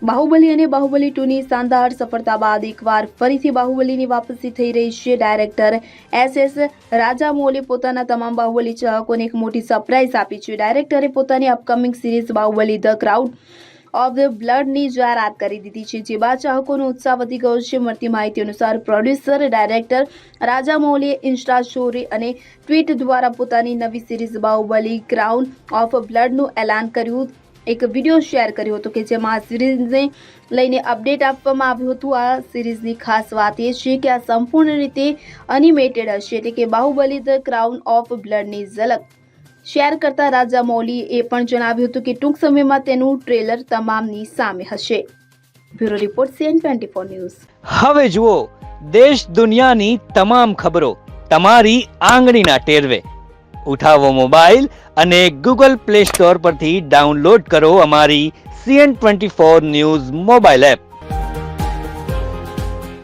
બાહુબલી અને બાહુબલી 2ની શાનદાર સફળતા બાદ એકવાર ફરીથી બાહુબલીની વાપસી થઈ રહી છે। ડાયરેક્ટર SS રાજામૌલી પોતાના તમામ બાહુબલી ચાહકોને એક મોટી સરપ્રાઈઝ આપી છે। ડાયરેક્ટરે પોતાની upcoming series Baahubali the crown of the બ્લડની જાહેરાત કરી દીધી છે, જે બાદ ચાહકોનો ઉત્સાહ વધી ગયો છે। મળતી માહિતી અનુસાર પ્રોડ્યુસર ડાયરેક્ટર રાજામૌલીએ ઇન્સ્ટા સ્ટોરી અને ટ્વીટ દ્વારા પોતાની નવી સિરીઝ બાહુબલી ક્રાઉન ઓફ બ્લડનું એલાન કર્યું। એક વિડીયો શેર કર્યો હતો કે જેમાં આ સિરીઝને લઈને અપડેટ આપવામાં આવ્યું હતું। આ સિરીઝની ખાસ વાત એ છે કે આ સંપૂર્ણ રીતે એનિમેટેડ હશે, એટલે કે બાહુબલી ધ ક્રાઉન ઓફ બ્લડની ઝલક શેર કરતા રાજામૌલીએ એ પણ જણાવ્યું હતું કે ટૂંક સમયમાં તેનું ટ્રેલર તમામની સામે હશે। Bureau report CN24 news. હવે જુઓ દેશ દુનિયાની તમામ ખબરો તમારી આંગળીના ટેરવે। ઉઠાવો મોબાઈલ અને ગૂગલ પ્લે સ્ટોર પરથી ડાઉનલોડ કરો અમારી CN24 ન્યૂઝ મોબાઈલ એપ।